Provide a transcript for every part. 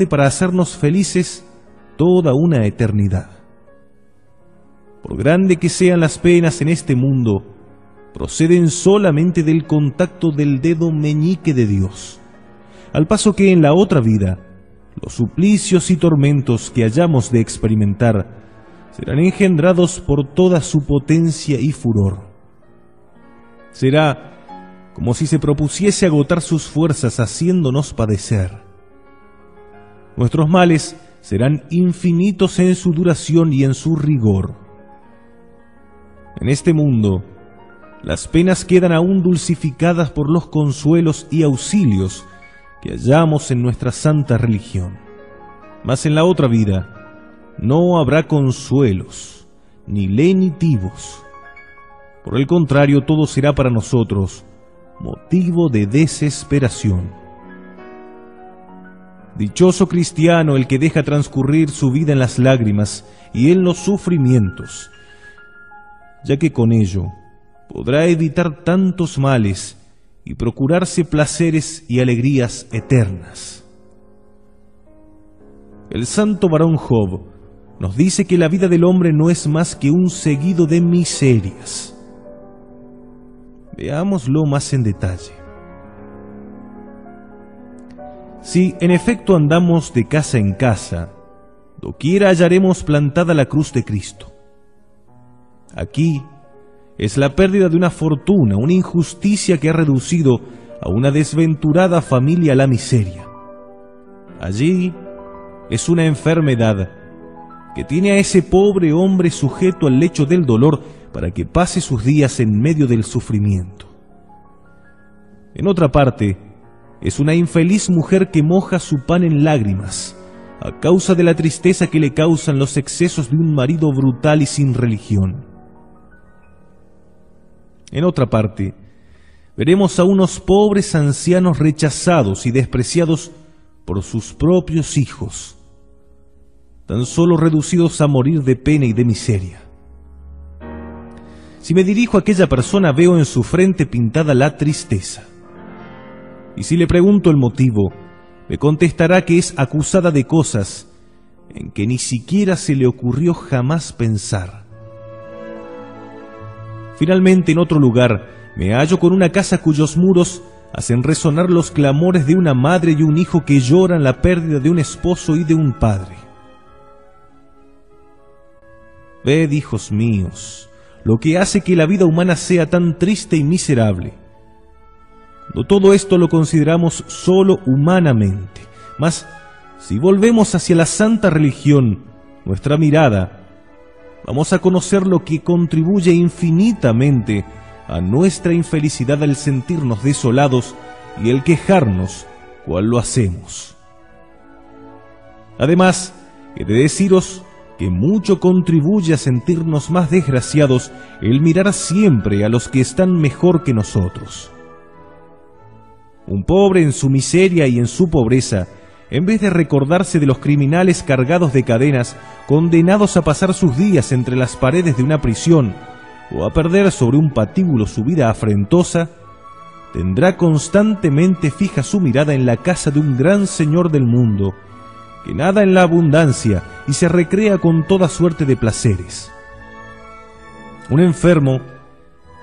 para hacernos felices toda una eternidad. Por grande que sean las penas en este mundo, proceden solamente del contacto del dedo meñique de Dios, al paso que en la otra vida, los suplicios y tormentos que hayamos de experimentar serán engendrados por toda su potencia y furor. Será como si se propusiese agotar sus fuerzas haciéndonos padecer. Nuestros males serán infinitos en su duración y en su rigor. En este mundo, las penas quedan aún dulcificadas por los consuelos y auxilios que hallamos en nuestra santa religión. Mas en la otra vida no habrá consuelos, ni lenitivos. Por el contrario, todo será para nosotros motivo de desesperación. Dichoso cristiano el que deja transcurrir su vida en las lágrimas y en los sufrimientos, ya que con ello podrá evitar tantos males y procurarse placeres y alegrías eternas. El santo varón Job nos dice que la vida del hombre no es más que un seguido de miserias. Veámoslo más en detalle. Si en efecto andamos de casa en casa, doquiera hallaremos plantada la cruz de Cristo. Aquí es la pérdida de una fortuna, una injusticia que ha reducido a una desventurada familia a la miseria. Allí es una enfermedad que tiene a ese pobre hombre sujeto al lecho del dolor para que pase sus días en medio del sufrimiento. En otra parte, es una infeliz mujer que moja su pan en lágrimas a causa de la tristeza que le causan los excesos de un marido brutal y sin religión. En otra parte, veremos a unos pobres ancianos rechazados y despreciados por sus propios hijos, tan solo reducidos a morir de pena y de miseria. Si me dirijo a aquella persona, veo en su frente pintada la tristeza. Y si le pregunto el motivo, me contestará que es acusada de cosas en que ni siquiera se le ocurrió jamás pensar. Finalmente, en otro lugar, me hallo con una casa cuyos muros hacen resonar los clamores de una madre y un hijo que lloran la pérdida de un esposo y de un padre. Ved, hijos míos, lo que hace que la vida humana sea tan triste y miserable. Todo esto lo consideramos solo humanamente, mas si volvemos hacia la santa religión nuestra mirada, vamos a conocer lo que contribuye infinitamente a nuestra infelicidad al sentirnos desolados y el quejarnos cual lo hacemos. Además, he de deciros que mucho contribuye a sentirnos más desgraciados el mirar siempre a los que están mejor que nosotros. Un pobre en su miseria y en su pobreza, en vez de recordarse de los criminales cargados de cadenas, condenados a pasar sus días entre las paredes de una prisión o a perder sobre un patíbulo su vida afrentosa, tendrá constantemente fija su mirada en la casa de un gran señor del mundo, que nada en la abundancia y se recrea con toda suerte de placeres. Un enfermo,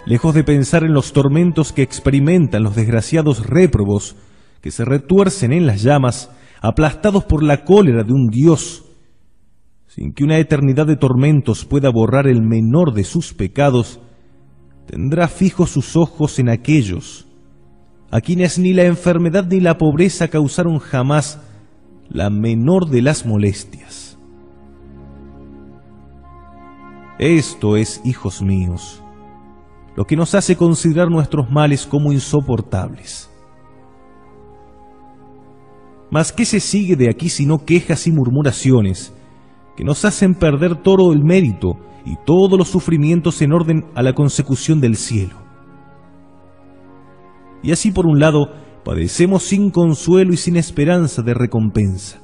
lejos de pensar en los tormentos que experimentan los desgraciados réprobos que se retuercen en las llamas, aplastados por la cólera de un Dios, sin que una eternidad de tormentos pueda borrar el menor de sus pecados, tendrá fijos sus ojos en aquellos a quienes ni la enfermedad ni la pobreza causaron jamás la menor de las molestias. Esto es, hijos míos, lo que nos hace considerar nuestros males como insoportables. Mas ¿qué se sigue de aquí sino quejas y murmuraciones que nos hacen perder todo el mérito y todos los sufrimientos en orden a la consecución del cielo? Y así, por un lado, padecemos sin consuelo y sin esperanza de recompensa,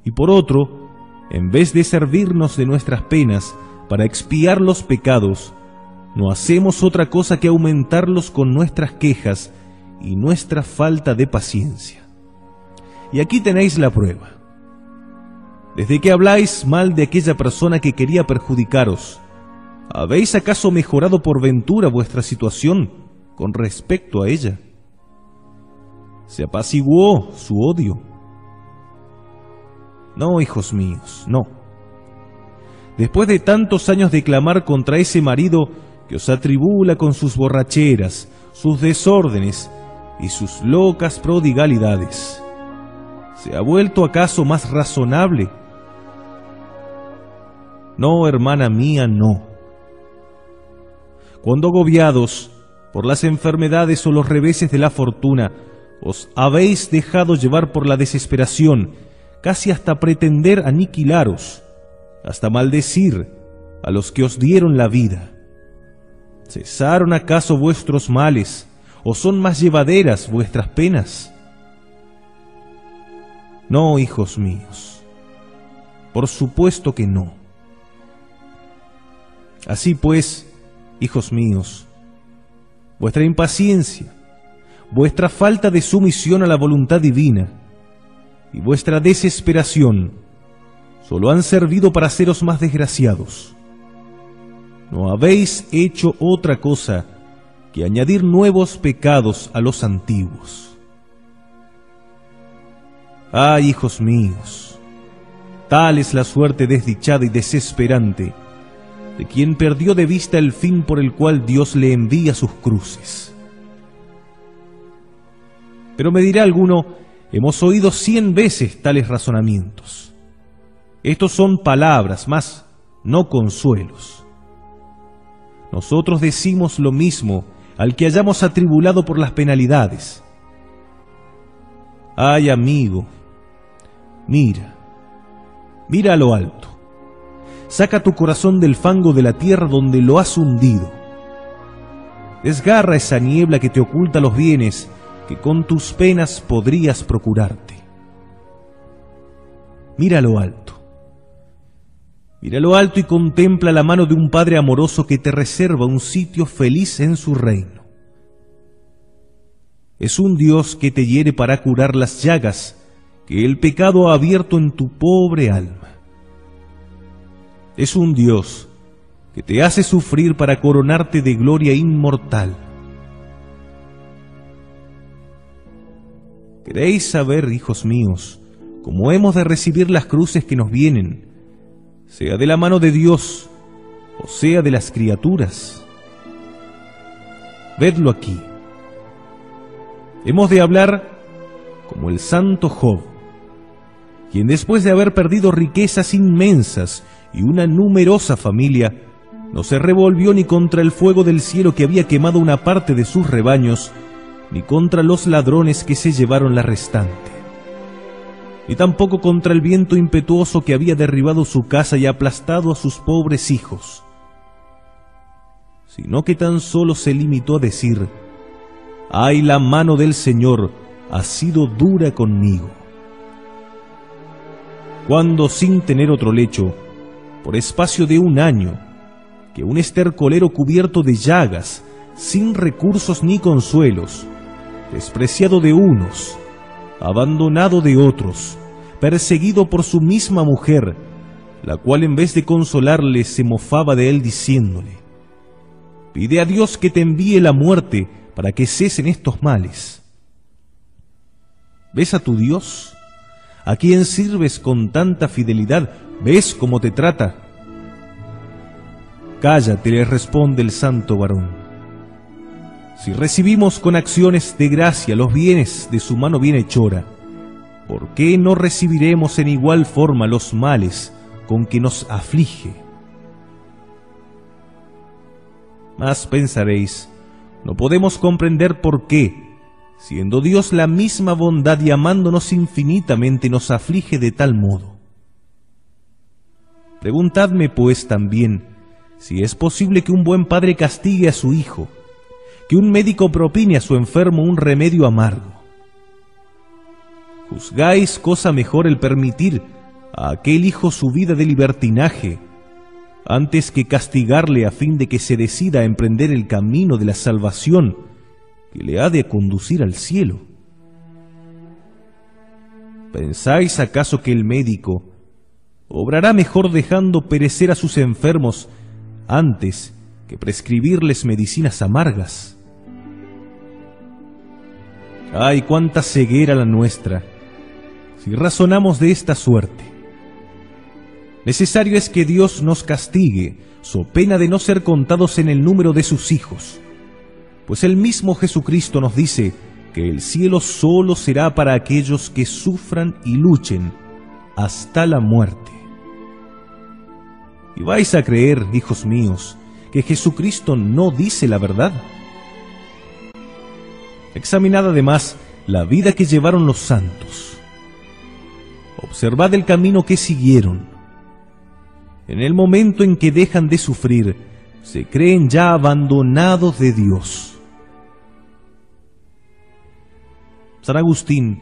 y por otro, en vez de servirnos de nuestras penas para expiar los pecados, no hacemos otra cosa que aumentarlos con nuestras quejas y nuestra falta de paciencia. Y aquí tenéis la prueba. Desde que habláis mal de aquella persona que quería perjudicaros, ¿habéis acaso mejorado por ventura vuestra situación con respecto a ella? ¿Se apaciguó su odio? No, hijos míos, no. Después de tantos años de clamar contra ese marido que os atribula con sus borracheras, sus desórdenes y sus locas prodigalidades, ¿se ha vuelto acaso más razonable? No, hermana mía, no. Cuando agobiados por las enfermedades o los reveses de la fortuna, os habéis dejado llevar por la desesperación, casi hasta pretender aniquilaros, hasta maldecir a los que os dieron la vida, ¿cesaron acaso vuestros males, o son más llevaderas vuestras penas? No, hijos míos, por supuesto que no. Así pues, hijos míos, vuestra impaciencia, vuestra falta de sumisión a la voluntad divina y vuestra desesperación solo han servido para haceros más desgraciados. No habéis hecho otra cosa que añadir nuevos pecados a los antiguos. ¡Ay, hijos míos! Tal es la suerte desdichada y desesperante de quien perdió de vista el fin por el cual Dios le envía sus cruces. Pero me dirá alguno, hemos oído 100 veces tales razonamientos. Estos son palabras, mas no consuelos. Nosotros decimos lo mismo al que hayamos atribulado por las penalidades. Ay, amigo, mira a lo alto. Saca tu corazón del fango de la tierra donde lo has hundido. Desgarra esa niebla que te oculta los bienes que con tus penas podrías procurarte. Mira a lo alto. Mira a lo alto y contempla la mano de un Padre amoroso que te reserva un sitio feliz en su reino. Es un Dios que te hiere para curar las llagas que el pecado ha abierto en tu pobre alma. Es un Dios que te hace sufrir para coronarte de gloria inmortal. ¿Queréis saber, hijos míos, cómo hemos de recibir las cruces que nos vienen, sea de la mano de Dios o sea de las criaturas? Vedlo aquí. Hemos de hablar como el santo Job, quien después de haber perdido riquezas inmensas y una numerosa familia, no se revolvió ni contra el fuego del cielo que había quemado una parte de sus rebaños, ni contra los ladrones que se llevaron la restante, ni tampoco contra el viento impetuoso que había derribado su casa y aplastado a sus pobres hijos, sino que tan solo se limitó a decir: ¡ay, la mano del Señor ha sido dura conmigo! Cuando, sin tener otro lecho, por espacio de un año, que un estercolero cubierto de llagas, sin recursos ni consuelos, despreciado de unos, abandonado de otros, perseguido por su misma mujer, la cual en vez de consolarle se mofaba de él diciéndole: pide a Dios que te envíe la muerte para que cesen estos males. ¿Ves a tu Dios, a quien sirves con tanta fidelidad? ¿Ves cómo te trata? Cállate, le responde el santo varón. Si recibimos con acciones de gracia los bienes de su mano bienhechora, ¿por qué no recibiremos en igual forma los males con que nos aflige? Mas pensaréis, no podemos comprender por qué, siendo Dios la misma bondad y amándonos infinitamente, nos aflige de tal modo. Preguntadme pues también si es posible que un buen padre castigue a su hijo, que un médico propine a su enfermo un remedio amargo. ¿Juzgáis cosa mejor el permitir a aquel hijo su vida de libertinaje, antes que castigarle a fin de que se decida a emprender el camino de la salvación que le ha de conducir al cielo? ¿Pensáis acaso que el médico obrará mejor dejando perecer a sus enfermos antes que prescribirles medicinas amargas? ¡Ay, cuánta ceguera la nuestra, si razonamos de esta suerte! Necesario es que Dios nos castigue, so pena de no ser contados en el número de sus hijos, pues el mismo Jesucristo nos dice que el cielo solo será para aquellos que sufran y luchen hasta la muerte. ¿Y vais a creer, hijos míos, que Jesucristo no dice la verdad? Examinad además la vida que llevaron los santos. Observad el camino que siguieron. En el momento en que dejan de sufrir, se creen ya abandonados de Dios. San Agustín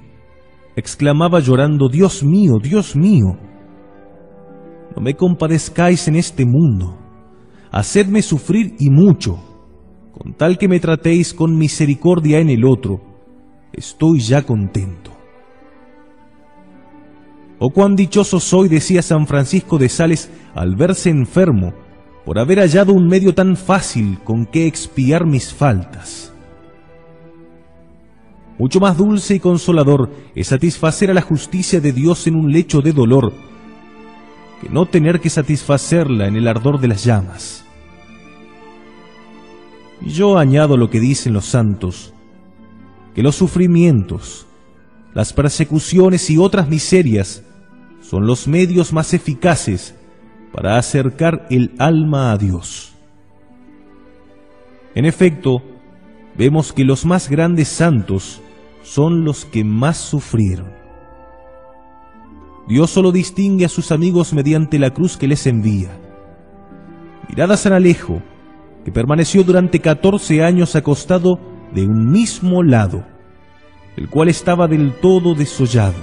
exclamaba llorando: Dios mío, no me compadezcáis en este mundo, hacedme sufrir y mucho, con tal que me tratéis con misericordia en el otro, estoy ya contento. Oh, cuán dichoso soy, decía San Francisco de Sales al verse enfermo, por haber hallado un medio tan fácil con que expiar mis faltas. Mucho más dulce y consolador es satisfacer a la justicia de Dios en un lecho de dolor, que no tener que satisfacerla en el ardor de las llamas. Y yo añado lo que dicen los santos, que los sufrimientos, las persecuciones y otras miserias son los medios más eficaces para acercar el alma a Dios. En efecto, vemos que los más grandes santos son los que más sufrieron. Dios solo distingue a sus amigos mediante la cruz que les envía. Mirad a San Alejo, que permaneció durante 14 años acostado de un mismo lado, el cual estaba del todo desollado.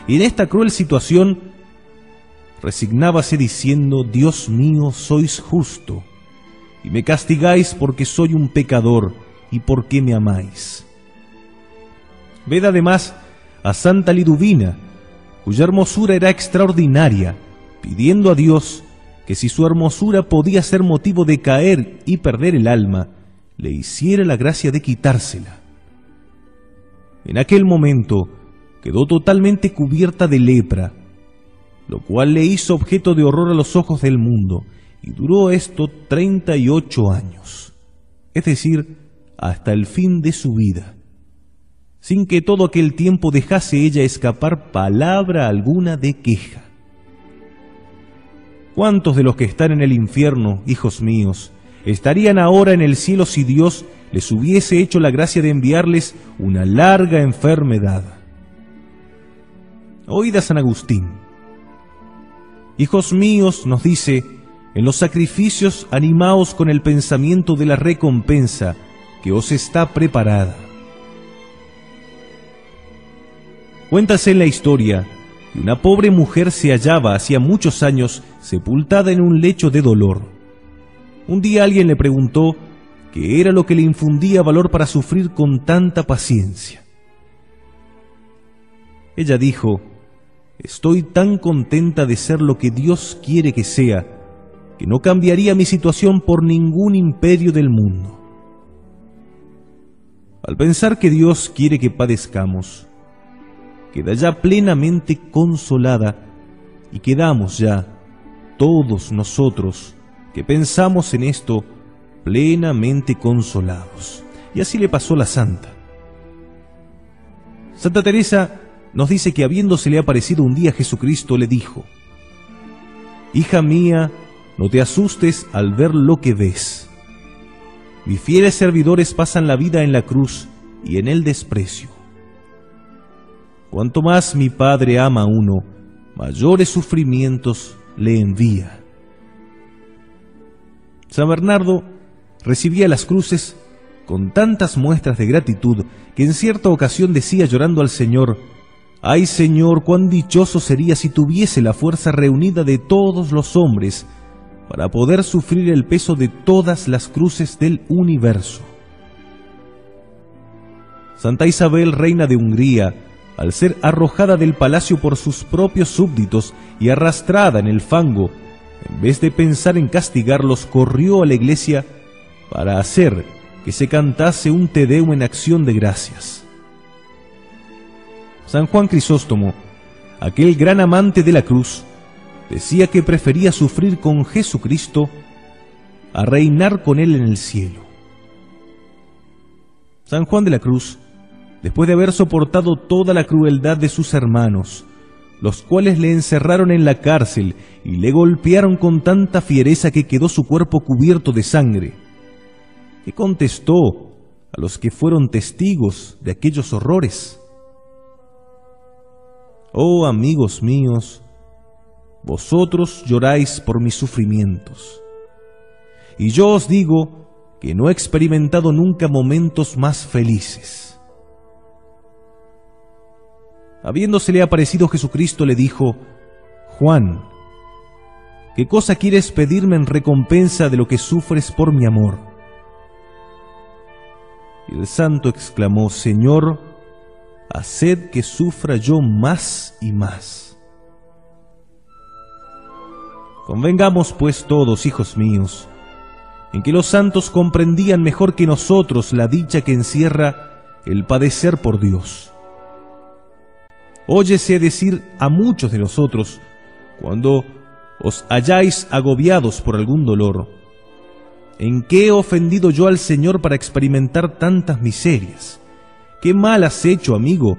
Y en esta cruel situación resignábase diciendo: Dios mío, sois justo, y me castigáis porque soy un pecador y porque me amáis. Ved además a Santa Liduvina, cuya hermosura era extraordinaria, pidiendo a Dios que si su hermosura podía ser motivo de caer y perder el alma, le hiciera la gracia de quitársela. En aquel momento quedó totalmente cubierta de lepra, lo cual le hizo objeto de horror a los ojos del mundo, y duró esto 38 años, es decir, hasta el fin de su vida, sin que todo aquel tiempo dejase ella escapar palabra alguna de queja. ¿Cuántos de los que están en el infierno, hijos míos, estarían ahora en el cielo si Dios les hubiese hecho la gracia de enviarles una larga enfermedad? Oíd a San Agustín. Hijos míos, nos dice, en los sacrificios animaos con el pensamiento de la recompensa que os está preparada. Cuéntase en la historia que una pobre mujer se hallaba hacía muchos años sepultada en un lecho de dolor. Un día alguien le preguntó qué era lo que le infundía valor para sufrir con tanta paciencia. Ella dijo: estoy tan contenta de ser lo que Dios quiere que sea, que no cambiaría mi situación por ningún imperio del mundo. Al pensar que Dios quiere que padezcamos, queda ya plenamente consolada y quedamos ya, todos nosotros que pensamos en esto, plenamente consolados. Y así le pasó a la santa. Santa Teresa nos dice que habiéndosele aparecido un día Jesucristo, le dijo: hija mía, no te asustes al ver lo que ves. Mis fieles servidores pasan la vida en la cruz y en el desprecio. Cuanto más mi Padre ama a uno, mayores sufrimientos le envía. San Bernardo recibía las cruces con tantas muestras de gratitud que en cierta ocasión decía llorando al Señor: ¡ay, Señor, cuán dichoso sería si tuviese la fuerza reunida de todos los hombres para poder sufrir el peso de todas las cruces del universo! Santa Isabel, reina de Hungría, al ser arrojada del palacio por sus propios súbditos y arrastrada en el fango, en vez de pensar en castigarlos, corrió a la iglesia para hacer que se cantase un Te Deum en acción de gracias. San Juan Crisóstomo, aquel gran amante de la cruz, decía que prefería sufrir con Jesucristo a reinar con él en el cielo. San Juan de la Cruz, después de haber soportado toda la crueldad de sus hermanos, los cuales le encerraron en la cárcel y le golpearon con tanta fiereza que quedó su cuerpo cubierto de sangre, ¿qué contestó a los que fueron testigos de aquellos horrores? Oh amigos míos, vosotros lloráis por mis sufrimientos, y yo os digo que no he experimentado nunca momentos más felices. Habiéndosele aparecido Jesucristo, le dijo: Juan, ¿qué cosa quieres pedirme en recompensa de lo que sufres por mi amor? Y el santo exclamó: Señor, haced que sufra yo más y más. Convengamos pues todos, hijos míos, en que los santos comprendían mejor que nosotros la dicha que encierra el padecer por Dios. Óyese decir a muchos de nosotros, cuando os halláis agobiados por algún dolor: ¿en qué he ofendido yo al Señor para experimentar tantas miserias? ¿Qué mal has hecho, amigo,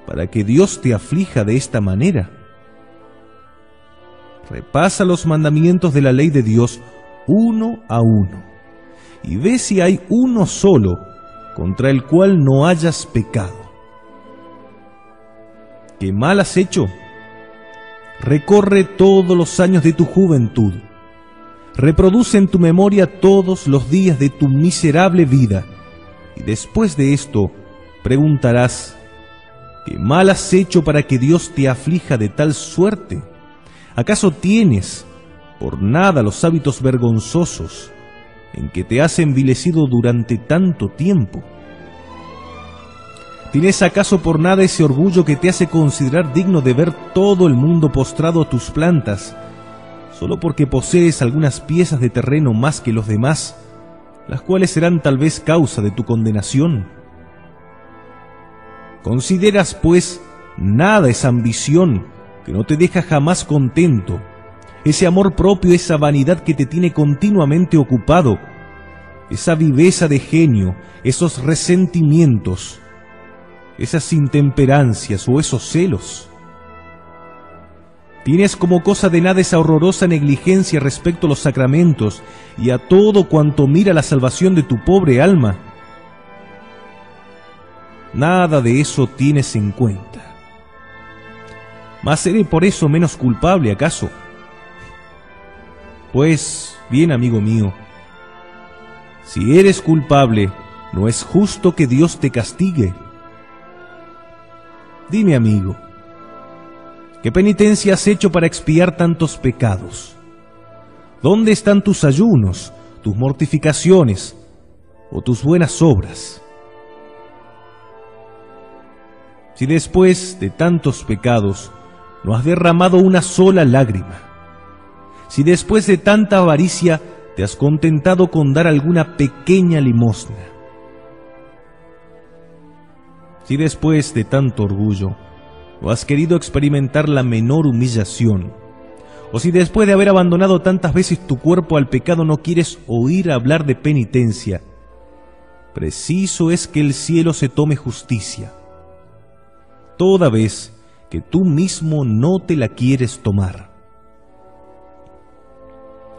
para que Dios te aflija de esta manera? Repasa los mandamientos de la ley de Dios uno a uno, y ve si hay uno solo contra el cual no hayas pecado. ¿Qué mal has hecho? Recorre todos los años de tu juventud, reproduce en tu memoria todos los días de tu miserable vida, y después de esto preguntarás: ¿qué mal has hecho para que Dios te aflija de tal suerte? ¿Acaso tienes por nada los hábitos vergonzosos en que te has envilecido durante tanto tiempo? ¿Tienes acaso por nada ese orgullo que te hace considerar digno de ver todo el mundo postrado a tus plantas, solo porque posees algunas piezas de terreno más que los demás, las cuales serán tal vez causa de tu condenación? ¿Consideras, pues, nada esa ambición que no te deja jamás contento, ese amor propio, esa vanidad que te tiene continuamente ocupado, esa viveza de genio, esos resentimientos, esas intemperancias o esos celos? ¿Tienes como cosa de nada esa horrorosa negligencia respecto a los sacramentos y a todo cuanto mira la salvación de tu pobre alma? Nada de eso tienes en cuenta. ¿Mas seré por eso menos culpable, acaso? Pues bien, amigo mío, si eres culpable, no es justo que Dios te castigue. Dime, amigo, ¿qué penitencia has hecho para expiar tantos pecados? ¿Dónde están tus ayunos, tus mortificaciones o tus buenas obras? Si después de tantos pecados no has derramado una sola lágrima, si después de tanta avaricia te has contentado con dar alguna pequeña limosna, si después de tanto orgullo no has querido experimentar la menor humillación, o si después de haber abandonado tantas veces tu cuerpo al pecado no quieres oír hablar de penitencia, preciso es que el cielo se tome justicia, toda vez que tú mismo no te la quieres tomar.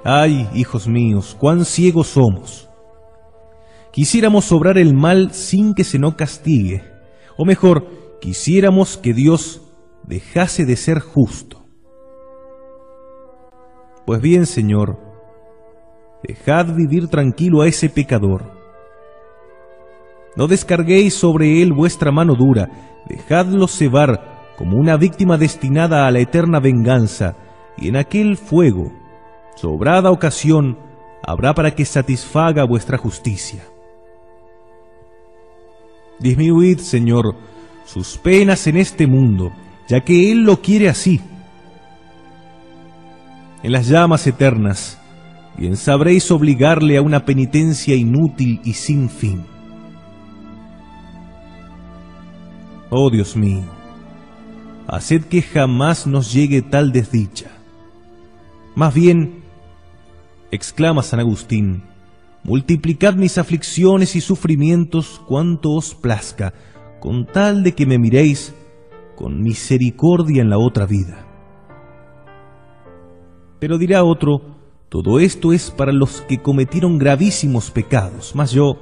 Ay, hijos míos, cuán ciegos somos. Quisiéramos obrar el mal sin que se nos castigue, o mejor, quisiéramos que Dios dejase de ser justo. Pues bien, Señor, dejad vivir tranquilo a ese pecador. No descarguéis sobre él vuestra mano dura, dejadlo cebar como una víctima destinada a la eterna venganza, y en aquel fuego, sobrada ocasión, habrá para que satisfaga vuestra justicia. Disminuid, Señor, sus penas en este mundo, ya que Él lo quiere así. En las llamas eternas, bien sabréis obligarle a una penitencia inútil y sin fin. Oh Dios mío, haced que jamás nos llegue tal desdicha. Más bien, exclama San Agustín, multiplicad mis aflicciones y sufrimientos cuanto os plazca, con tal de que me miréis con misericordia en la otra vida. Pero dirá otro, todo esto es para los que cometieron gravísimos pecados, mas yo,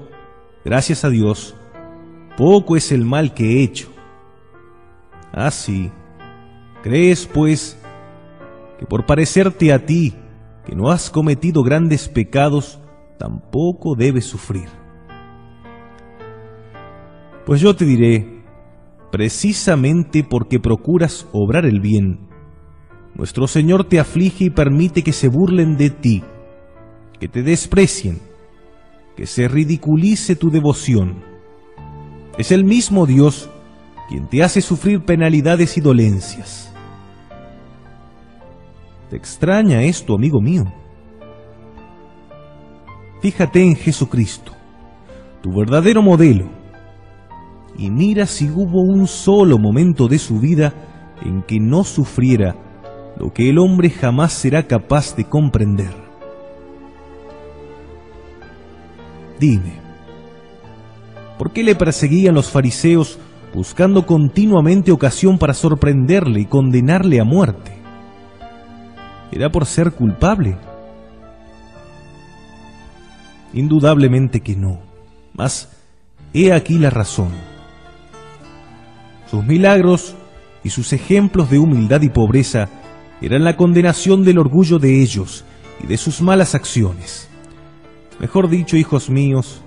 gracias a Dios, poco es el mal que he hecho. Ah, sí, ¿crees, pues, que por parecerte a ti, que no has cometido grandes pecados, tampoco debes sufrir? Pues yo te diré, precisamente porque procuras obrar el bien, nuestro Señor te aflige y permite que se burlen de ti, que te desprecien, que se ridiculice tu devoción. Es el mismo Dios quien te hace sufrir penalidades y dolencias. ¿Te extraña esto, amigo mío? Fíjate en Jesucristo, tu verdadero modelo, y mira si hubo un solo momento de su vida en que no sufriera lo que el hombre jamás será capaz de comprender. Dime, ¿por qué le perseguían los fariseos buscando continuamente ocasión para sorprenderle y condenarle a muerte? ¿Era por ser culpable? Indudablemente que no, mas he aquí la razón. Sus milagros y sus ejemplos de humildad y pobreza eran la condenación del orgullo de ellos y de sus malas acciones. Mejor dicho, hijos míos,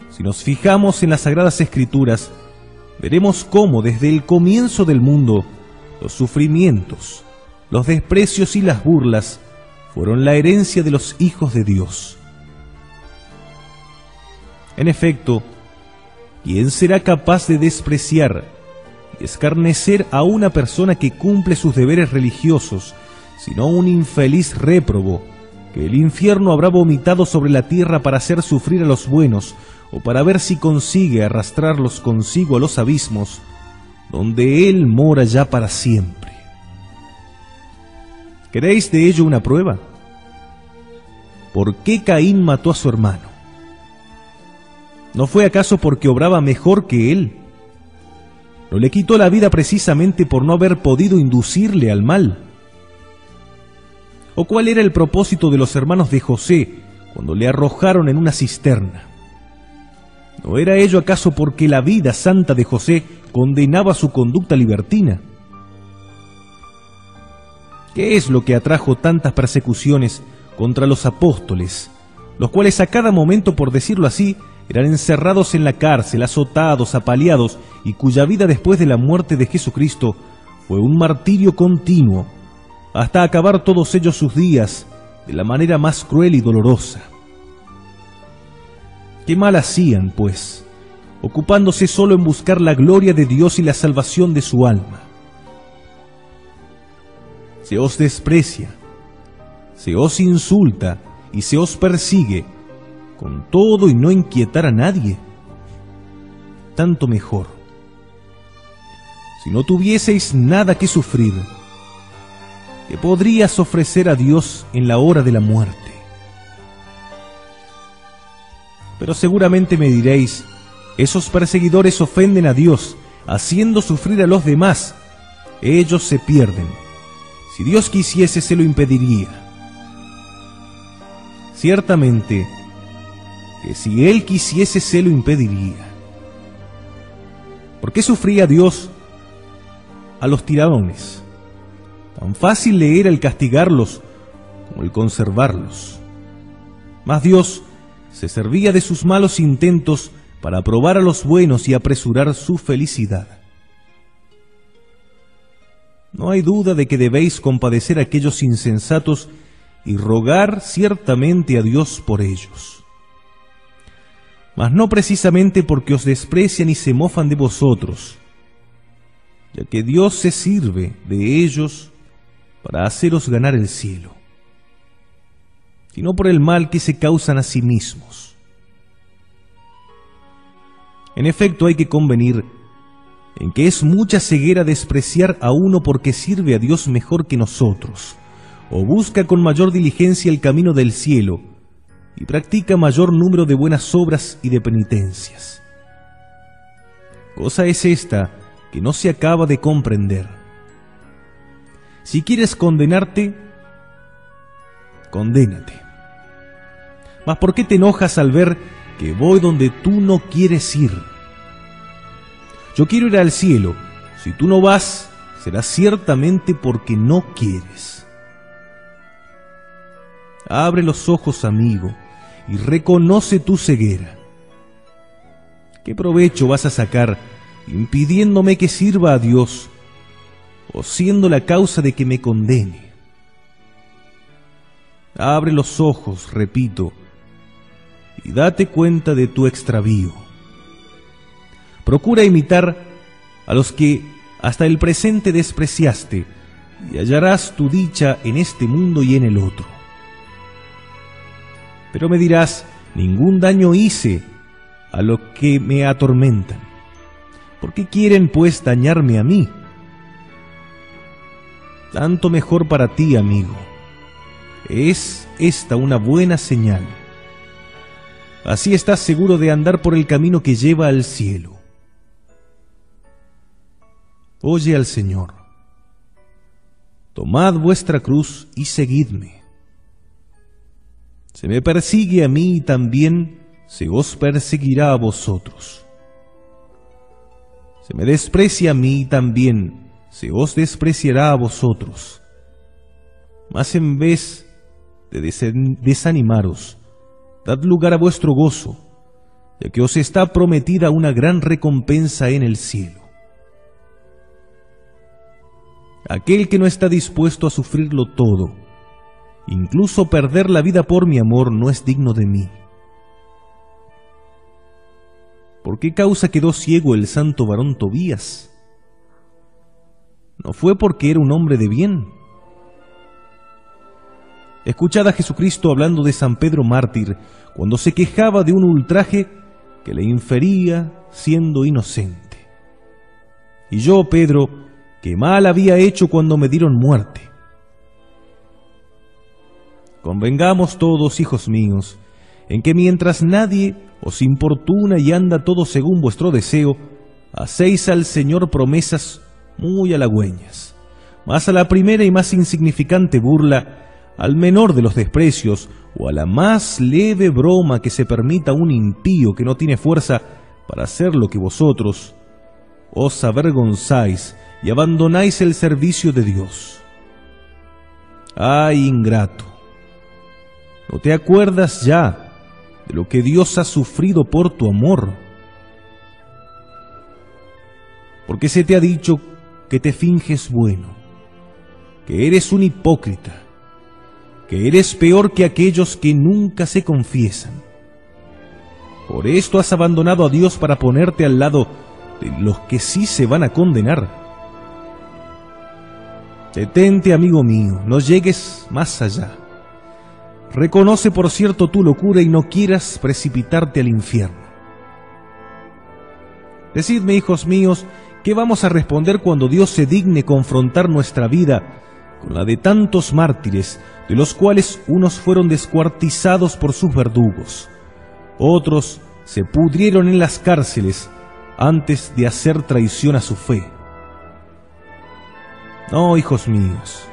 si nos fijamos en las Sagradas Escrituras, veremos cómo desde el comienzo del mundo los sufrimientos, los desprecios y las burlas fueron la herencia de los hijos de Dios. En efecto, ¿quién será capaz de despreciar y escarnecer a una persona que cumple sus deberes religiosos, sino un infeliz réprobo que el infierno habrá vomitado sobre la tierra para hacer sufrir a los buenos, o para ver si consigue arrastrarlos consigo a los abismos, donde él mora ya para siempre? ¿Queréis de ello una prueba? ¿Por qué Caín mató a su hermano? ¿No fue acaso porque obraba mejor que él? ¿No le quitó la vida precisamente por no haber podido inducirle al mal? ¿O cuál era el propósito de los hermanos de José cuando le arrojaron en una cisterna? ¿No era ello acaso porque la vida santa de José condenaba su conducta libertina? ¿Qué es lo que atrajo tantas persecuciones contra los apóstoles, los cuales a cada momento, por decirlo así, eran encerrados en la cárcel, azotados, apaleados, y cuya vida después de la muerte de Jesucristo fue un martirio continuo, hasta acabar todos ellos sus días de la manera más cruel y dolorosa? ¿Qué mal hacían, pues, ocupándose solo en buscar la gloria de Dios y la salvación de su alma? Se os desprecia, se os insulta y se os persigue, con todo y no inquietar a nadie. Tanto mejor. Si no tuvieseis nada que sufrir, ¿qué podrías ofrecer a Dios en la hora de la muerte? Pero seguramente me diréis, esos perseguidores ofenden a Dios, haciendo sufrir a los demás. Ellos se pierden. Si Dios quisiese, se lo impediría. Ciertamente, que si Él quisiese, se lo impediría. ¿Por qué sufría Dios a los tiranos? Tan fácil le era el castigarlos como el conservarlos. Mas Dios se servía de sus malos intentos para probar a los buenos y apresurar su felicidad. No hay duda de que debéis compadecer a aquellos insensatos y rogar ciertamente a Dios por ellos. Mas no precisamente porque os desprecian y se mofan de vosotros, ya que Dios se sirve de ellos para haceros ganar el cielo, sino por el mal que se causan a sí mismos. En efecto, hay que convenir en que es mucha ceguera despreciar a uno porque sirve a Dios mejor que nosotros, o busca con mayor diligencia el camino del cielo, y practica mayor número de buenas obras y de penitencias. Cosa es esta que no se acaba de comprender. Si quieres condenarte, condénate. Mas ¿por qué te enojas al ver que voy donde tú no quieres ir? Yo quiero ir al cielo. Si tú no vas, será ciertamente porque no quieres. Abre los ojos, amigo, y reconoce tu ceguera. ¿Qué provecho vas a sacar impidiéndome que sirva a Dios o siendo la causa de que me condene? Abre los ojos, repito, y date cuenta de tu extravío. Procura imitar a los que hasta el presente despreciaste, y hallarás tu dicha en este mundo y en el otro. Pero me dirás, ningún daño hice a los que me atormentan. ¿Por qué quieren pues dañarme a mí? Tanto mejor para ti, amigo. Es esta una buena señal. Así estás seguro de andar por el camino que lleva al cielo. Oye al Señor. Tomad vuestra cruz y seguidme. Se me persigue a mí y también se os perseguirá a vosotros. Se me desprecia a mí y también se os despreciará a vosotros. Mas en vez de desanimaros, dad lugar a vuestro gozo, ya que os está prometida una gran recompensa en el cielo. Aquel que no está dispuesto a sufrirlo todo, incluso perder la vida por mi amor, no es digno de mí. ¿Por qué causa quedó ciego el santo varón Tobías? ¿No fue porque era un hombre de bien? Escuchad a Jesucristo hablando de San Pedro mártir, cuando se quejaba de un ultraje que le infería siendo inocente. Y yo, Pedro, ¿qué mal había hecho cuando me dieron muerte? Convengamos todos, hijos míos, en que mientras nadie os importuna y anda todo según vuestro deseo, hacéis al Señor promesas muy halagüeñas. Mas a la primera y más insignificante burla, al menor de los desprecios o a la más leve broma que se permita un impío que no tiene fuerza para hacer lo que vosotros, os avergonzáis y abandonáis el servicio de Dios. ¡Ay, ingrato! ¿No te acuerdas ya de lo que Dios ha sufrido por tu amor? Porque se te ha dicho que te finges bueno, que eres un hipócrita, que eres peor que aquellos que nunca se confiesan. Por esto has abandonado a Dios para ponerte al lado de los que sí se van a condenar. Detente, amigo mío, no llegues más allá. Reconoce, por cierto, tu locura y no quieras precipitarte al infierno. Decidme, hijos míos, ¿qué vamos a responder cuando Dios se digne confrontar nuestra vida con la de tantos mártires, de los cuales unos fueron descuartizados por sus verdugos, otros se pudrieron en las cárceles antes de hacer traición a su fe? No, hijos míos,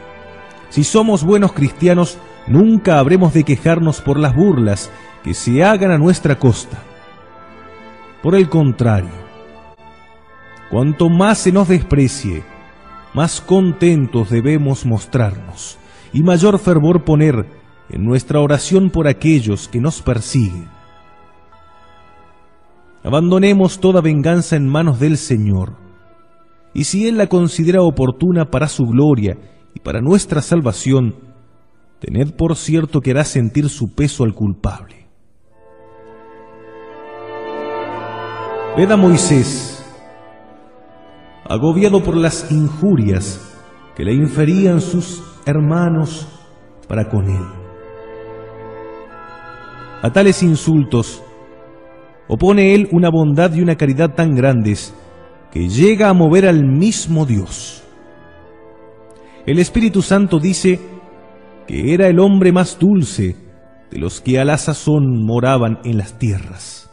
si somos buenos cristianos, nunca habremos de quejarnos por las burlas que se hagan a nuestra costa. Por el contrario, cuanto más se nos desprecie, más contentos debemos mostrarnos y mayor fervor poner en nuestra oración por aquellos que nos persiguen. Abandonemos toda venganza en manos del Señor, y si Él la considera oportuna para su gloria y para nuestra salvación, tened por cierto que hará sentir su peso al culpable. Ved a Moisés, agobiado por las injurias que le inferían sus hermanos para con él. A tales insultos opone él una bondad y una caridad tan grandes que llega a mover al mismo Dios. El Espíritu Santo dice que era el hombre más dulce de los que a la sazón moraban en las tierras.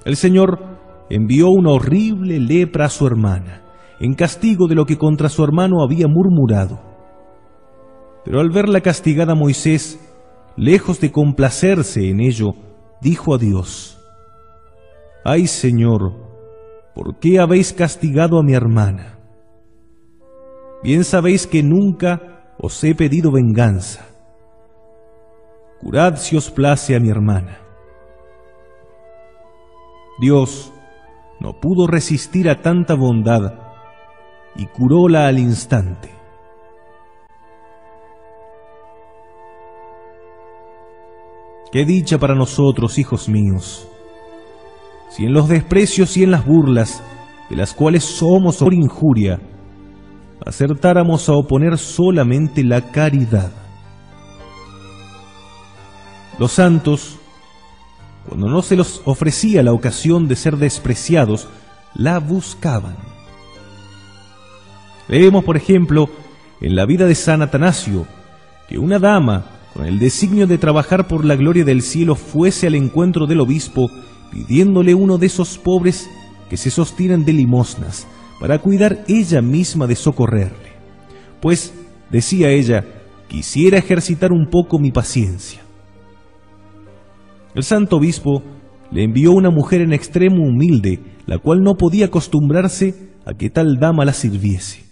El Señor envió una horrible lepra a su hermana, en castigo de lo que contra su hermano había murmurado. Pero al verla castigada, Moisés, lejos de complacerse en ello, dijo a Dios: «Ay, Señor, ¿por qué habéis castigado a mi hermana? Bien sabéis que nunca os he pedido venganza. Curad si os place a mi hermana». Dios no pudo resistir a tanta bondad y curóla al instante. Qué dicha para nosotros, hijos míos, si en los desprecios y en las burlas, de las cuales somos por injuria, acertáramos a oponer solamente la caridad. Los santos, cuando no se les ofrecía la ocasión de ser despreciados, la buscaban. Leemos, por ejemplo, en la vida de San Atanasio, que una dama, con el designio de trabajar por la gloria del cielo, fuese al encuentro del obispo, pidiéndole uno de esos pobres que se sostienen de limosnas, para cuidar ella misma de socorrerle. Pues, decía ella, quisiera ejercitar un poco mi paciencia. El santo obispo le envió una mujer en extremo humilde, la cual no podía acostumbrarse a que tal dama la sirviese.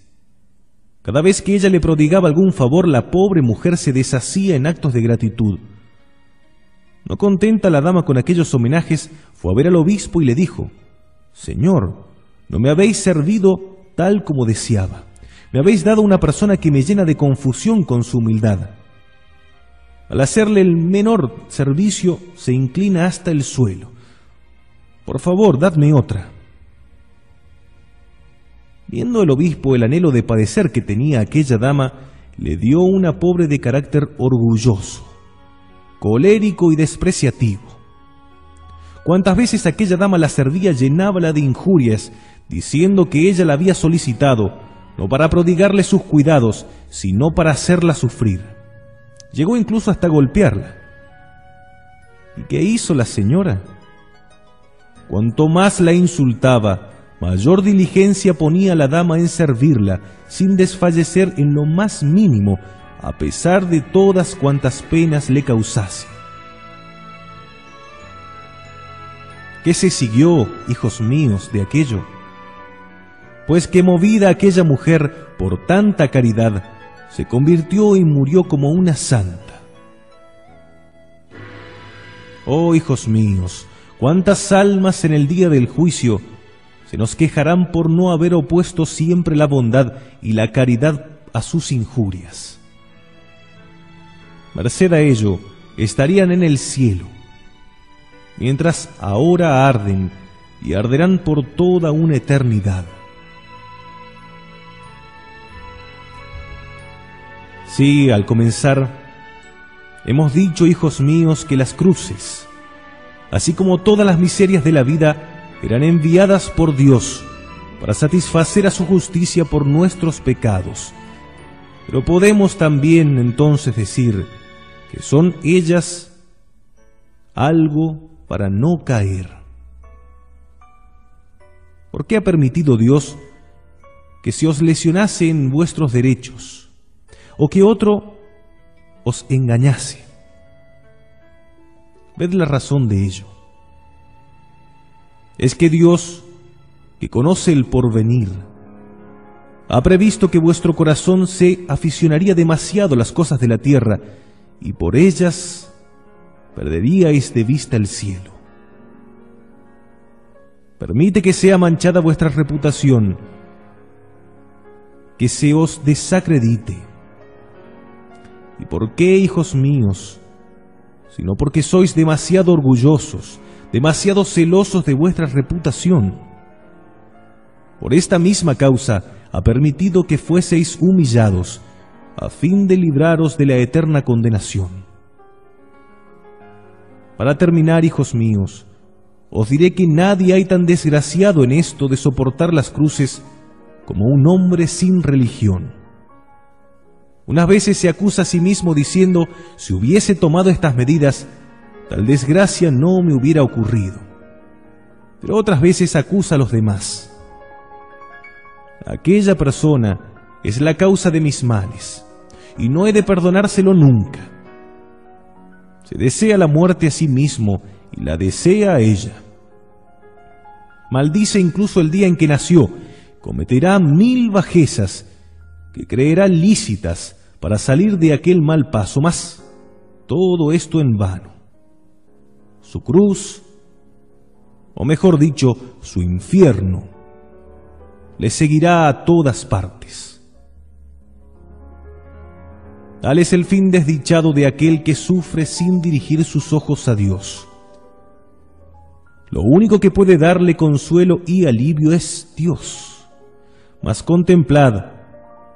Cada vez que ella le prodigaba algún favor, la pobre mujer se deshacía en actos de gratitud. No contenta la dama con aquellos homenajes, fue a ver al obispo y le dijo: «Señor, no me habéis servido tal como deseaba. Me habéis dado una persona que me llena de confusión con su humildad. Al hacerle el menor servicio, se inclina hasta el suelo. Por favor, dadme otra». Viendo el obispo el anhelo de padecer que tenía aquella dama, le dio una pobre de carácter orgulloso, colérico y despreciativo. Cuantas veces aquella dama la servía, llenábala de injurias, diciendo que ella la había solicitado, no para prodigarle sus cuidados, sino para hacerla sufrir. Llegó incluso hasta golpearla. ¿Y qué hizo la señora? Cuanto más la insultaba, mayor diligencia ponía la dama en servirla, sin desfallecer en lo más mínimo, a pesar de todas cuantas penas le causase. ¿Qué se siguió, hijos míos, de aquello? Pues que movida aquella mujer por tanta caridad, se convirtió y murió como una santa. Oh, hijos míos, cuántas almas en el día del juicio se nos quejarán por no haber opuesto siempre la bondad y la caridad a sus injurias. Merced a ello, estarían en el cielo, mientras ahora arden y arderán por toda una eternidad. Sí, al comenzar, hemos dicho, hijos míos, que las cruces, así como todas las miserias de la vida, eran enviadas por Dios para satisfacer a su justicia por nuestros pecados. Pero podemos también entonces decir que son ellas algo para no caer. ¿Por qué ha permitido Dios que se os lesionase en vuestros derechos, o que otro os engañase? Ved la razón de ello. Es que Dios, que conoce el porvenir, ha previsto que vuestro corazón se aficionaría demasiado a las cosas de la tierra, y por ellas perderíais de vista el cielo. Permite que sea manchada vuestra reputación, que se os desacredite. ¿Y por qué, hijos míos? Sino porque sois demasiado orgullosos, demasiado celosos de vuestra reputación. Por esta misma causa ha permitido que fueseis humillados, a fin de libraros de la eterna condenación. Para terminar, hijos míos, os diré que nadie hay tan desgraciado en esto de soportar las cruces como un hombre sin religión. Unas veces se acusa a sí mismo diciendo: si hubiese tomado estas medidas, tal desgracia no me hubiera ocurrido. Pero otras veces acusa a los demás. Aquella persona es la causa de mis males, y no he de perdonárselo nunca. Se desea la muerte a sí mismo y la desea a ella. Maldice incluso el día en que nació, cometerá 1000 bajezas que creerá lícitas para salir de aquel mal paso, mas todo esto en vano. Su cruz, o mejor dicho, su infierno, le seguirá a todas partes. Tal es el fin desdichado de aquel que sufre sin dirigir sus ojos a Dios. Lo único que puede darle consuelo y alivio es Dios. Mas contemplad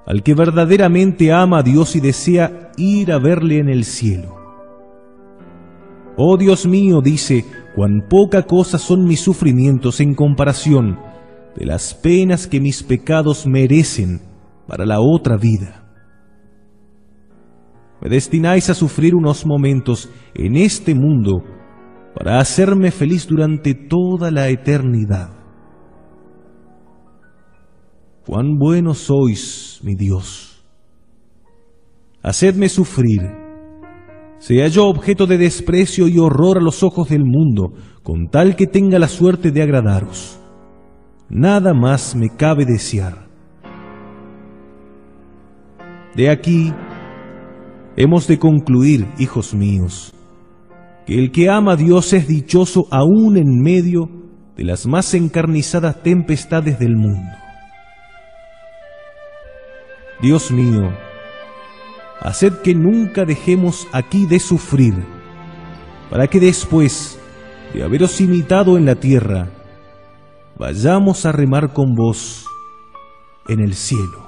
al que verdaderamente ama a Dios y desea ir a verle en el cielo. Oh Dios mío, dice, cuán poca cosa son mis sufrimientos en comparación de las penas que mis pecados merecen para la otra vida. Me destináis a sufrir unos momentos en este mundo para hacerme feliz durante toda la eternidad. Cuán buenos sois, mi Dios. Hacedme sufrir, sea yo objeto de desprecio y horror a los ojos del mundo, con tal que tenga la suerte de agradaros. Nada más me cabe desear. De aquí hemos de concluir, hijos míos, que el que ama a Dios es dichoso aún en medio de las más encarnizadas tempestades del mundo. Dios mío, haced que nunca dejemos aquí de sufrir, para que después de haberos imitado en la tierra, vayamos a remar con vos en el cielo.